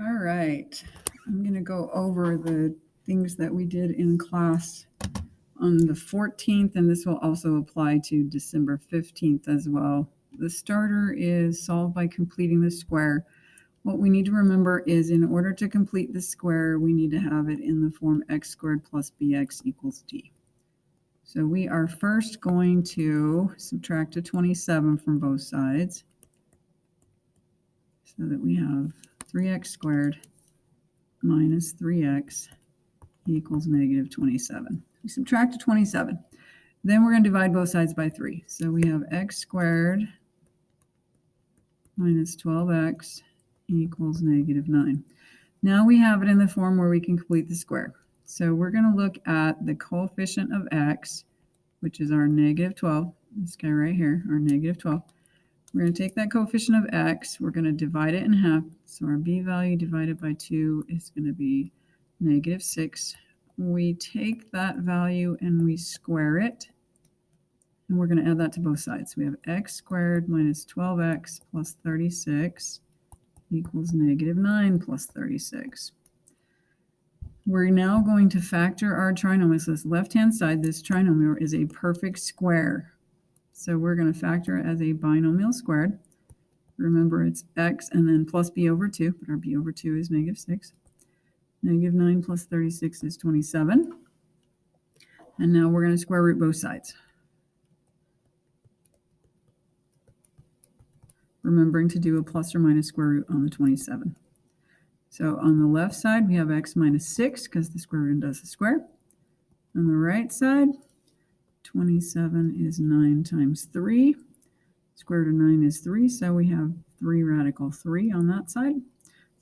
All right. I'm going to go over the things that we did in class on the 14th, and this will also apply to December 15th as well. The starter is solve by completing the square. What we need to remember is in order to complete the square, we need to have it in the form x squared plus bx equals d. So we are first going to subtract a 27 from both sides so that we have 3x squared minus 3x equals negative 27. We subtract a 27. Then we're going to divide both sides by 3. So we have x squared minus 12x equals negative 9. Now we have it in the form where we can complete the square. So we're going to look at the coefficient of x, which is our negative 12. This guy right here, our negative 12. We're going to take that coefficient of x. We're going to divide it in half. So our b value divided by 2 is going to be negative 6. We take that value and we square it. And we're going to add that to both sides. We have x squared minus 12x plus 36 equals negative 9 plus 36. We're now going to factor our trinomial. So this left-hand side, this trinomial is a perfect square. So we're going to factor it as a binomial squared. Remember, it's x and then plus b over 2, but our b over 2 is negative 6. Negative 9 plus 36 is 27. And now we're going to square root both sides. Remembering to do a plus or minus square root on the 27. So on the left side, we have x minus 6 because the square root does the square. On the right side, 27 is 9 times 3. Square root of 9 is 3, so we have 3 radical 3 on that side.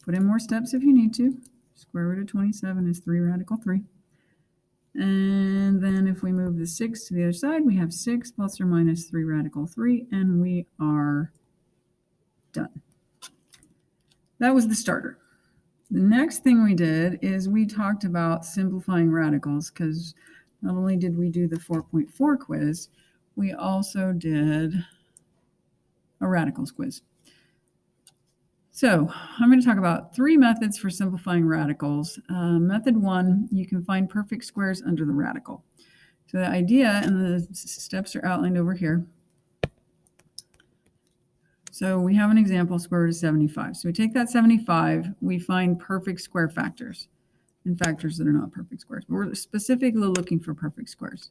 Put in more steps if you need to. Square root of 27 is 3 radical 3. And then if we move the 6 to the other side, we have 6 plus or minus 3 radical 3, and we are done. That was the starter. The next thing we did is we talked about simplifying radicals, because not only did we do the 4.4 quiz, we also did a radicals quiz. So I'm going to talk about 3 methods for simplifying radicals. Method 1, you can find perfect squares under the radical. So the idea, and the steps are outlined over here. So we have an example, square root of 75. So we take that 75, we find perfect square factors, and factors that are not perfect squares. But we're specifically looking for perfect squares.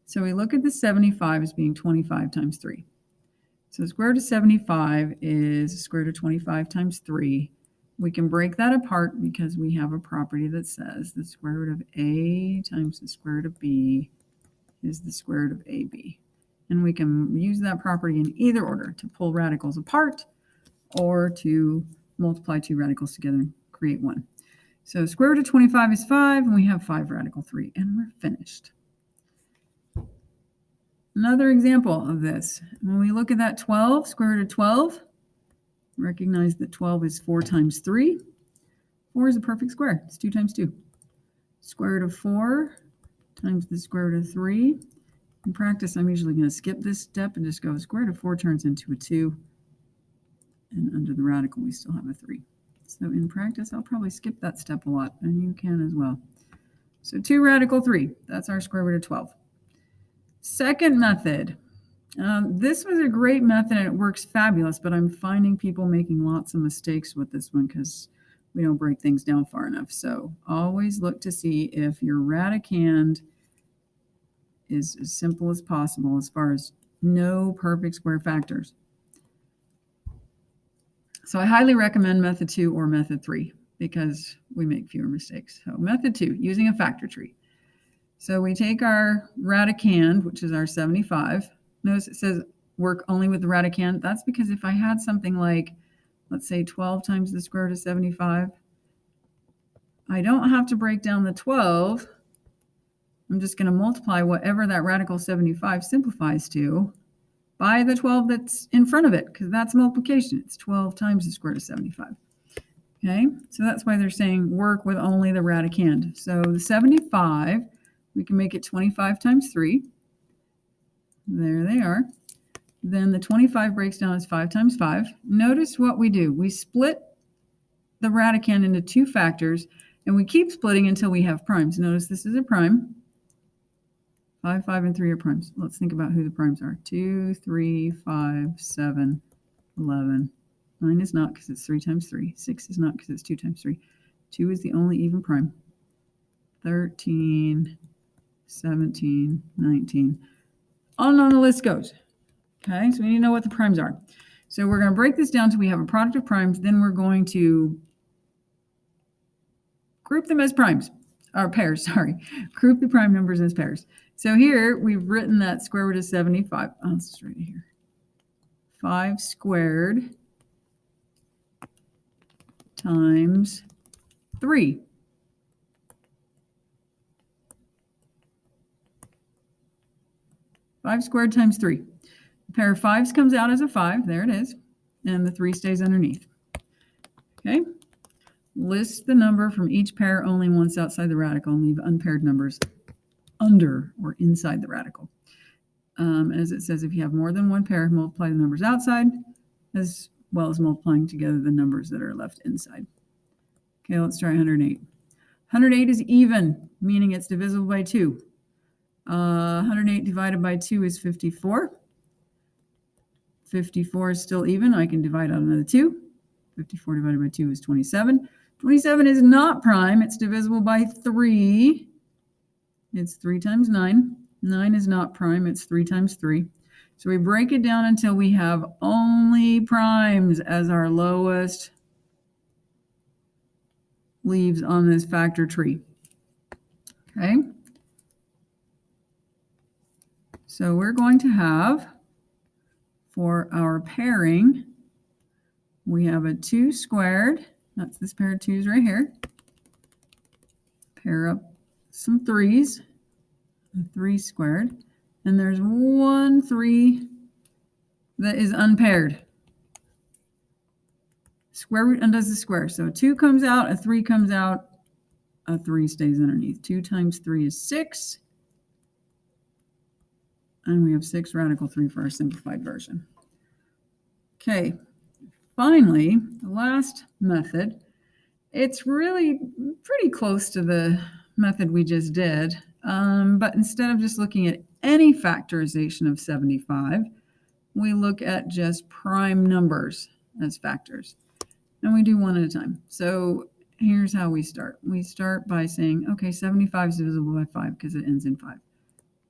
So we look at the 75 as being 25 times 3. So the square root of 75 is square root of 25 times 3. We can break that apart because we have a property that says the square root of a times the square root of b is the square root of ab. And we can use that property in either order to pull radicals apart or to multiply 2 radicals together and create 1. So square root of 25 is 5, and we have 5 radical 3, and we're finished. Another example of this, when we look at that 12, square root of 12, recognize that 12 is 4 times 3. 4 is a perfect square. It's 2 times 2. Square root of 4 times the square root of 3. In practice, I'm usually going to skip this step and just go square root of 4 turns into a 2. And under the radical, we still have a 3. So in practice, I'll probably skip that step a lot, and you can as well. So 2 radical 3, that's our square root of 12. Second method. This was a great method, and it works fabulous, but I'm finding people making lots of mistakes with this one because we don't break things down far enough. So always look to see if your radicand is as simple as possible as far as no perfect square factors. So I highly recommend method 2 or method 3 because we make fewer mistakes. So method 2, using a factor tree. So we take our radicand, which is our 75. Notice it says work only with the radicand. That's because if I had something like, let's say 12 times the square root of 75, I don't have to break down the 12. I'm just going to multiply whatever that radical 75 simplifies to by the 12 that's in front of it, because that's multiplication. It's 12 times the square root of 75. Okay, so that's why they're saying work with only the radicand. So the 75, we can make it 25 times 3. There they are. Then the 25 breaks down as 5 times 5. Notice what we do. We split the radicand into two factors, and we keep splitting until we have primes. Notice this is a prime. 5, 5, and 3 are primes. Let's think about who the primes are. 2, 3, 5, 7, 11. 9 is not because it's 3 times 3. 6 is not because it's 2 times 3. 2 is the only even prime. 13, 17, 19. On and on the list goes. Okay, so we need to know what the primes are. So we're going to break this down until we have a product of primes. Then we're going to group them as primes, or pairs, sorry. Group the prime numbers as pairs. So here we've written that square root of 75. Oh, let's just write it here. 5 squared times 3. Five squared times 3. A pair of 5s comes out as a 5. There it is. And the 3 stays underneath. Okay. List the number from each pair only once outside the radical and leave unpaired numbers under or inside the radical. As it says, if you have more than one pair, multiply the numbers outside as well as multiplying together the numbers that are left inside. Okay, let's try 108. 108 is even, meaning it's divisible by 2. 108 divided by 2 is 54. 54 is still even. I can divide out another 2. 54 divided by 2 is 27. 27 is not prime. It's divisible by 3. It's 3 times 9. 9 is not prime. It's 3 times 3. So we break it down until we have only primes as our lowest leaves on this factor tree. Okay. So we're going to have, for our pairing, we have a 2 squared. That's this pair of 2's right here. Pair up some 3's. A 3 squared. And there's 1 3 that is unpaired. Square root undoes the square. So a 2 comes out, a 3 comes out, a 3 stays underneath. 2 times 3 is 6. And we have 6 radical 3 for our simplified version. Okay, finally, the last method. It's really pretty close to the method we just did, but instead of just looking at any factorization of 75, we look at just prime numbers as factors. And we do one at a time. So here's how we start. We start by saying, okay, 75 is divisible by 5 because it ends in 5.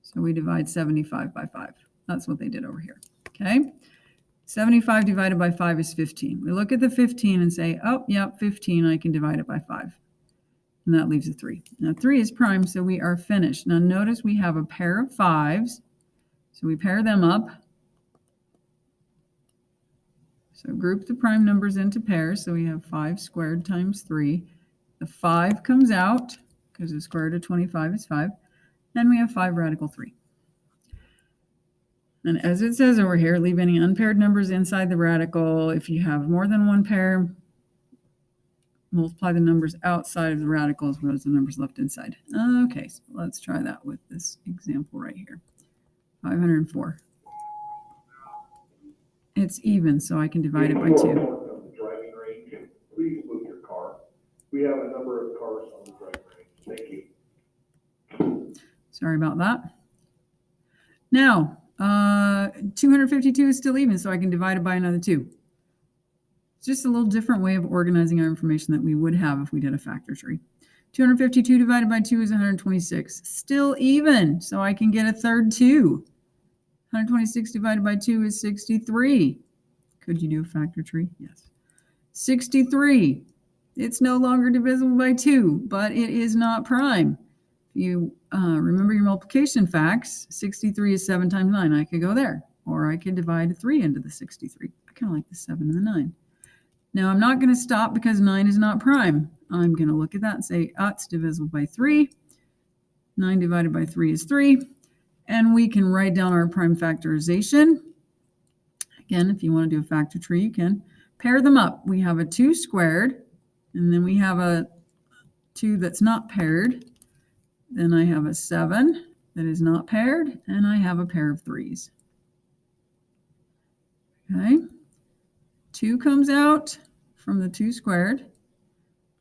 So we divide 75 by 5. That's what they did over here. Okay? 75 divided by 5 is 15. We look at the 15 and say, oh, yep, 15, I can divide it by 5. And that leaves a 3. Now 3 is prime, so we are finished. Now notice we have a pair of 5s. So we pair them up. So group the prime numbers into pairs. So we have 5 squared times 3. The 5 comes out because the square root of 25 is 5. Then we have 5 radical 3. And as it says over here, leave any unpaired numbers inside the radical. If you have more than one pair, multiply the numbers outside of the radical as well as the numbers left inside. Okay, so let's try that with this example right here. 504. It's even, so I can divide it by 2. Driving range. Please move your car. We have a number of cars on the driving range. Thank you. Sorry about that. Now, 252 is still even, so I can divide it by another 2. It's just a little different way of organizing our information that we would have if we did a factor tree. 252 divided by 2 is 126. Still even, so I can get a third 2. 126 divided by 2 is 63. Could you do a factor tree? Yes. 63. It's no longer divisible by 2, but it is not prime. You remember your multiplication facts. 63 is 7 times 9. I could go there. Or I could divide 3 into the 63. I kind of like the 7 and the 9. Now, I'm not going to stop because 9 is not prime. I'm going to look at that and say, it's divisible by 3. 9 divided by 3 is 3. And we can write down our prime factorization. Again, if you want to do a factor tree, you can. Pair them up. We have a 2 squared, and then we have a 2 that's not paired. Then I have a 7 that is not paired, and I have a pair of 3s. Okay. 2 comes out from the 2 squared.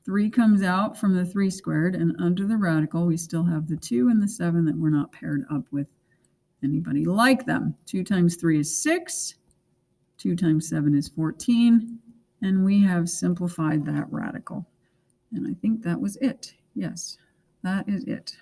3 comes out from the 3 squared, and under the radical, we still have the 2 and the 7 that we're not paired up with anybody like them. 2 times 3 is 6. 2 times 7 is 14. And we have simplified that radical. And I think that was it. Yes, that is it.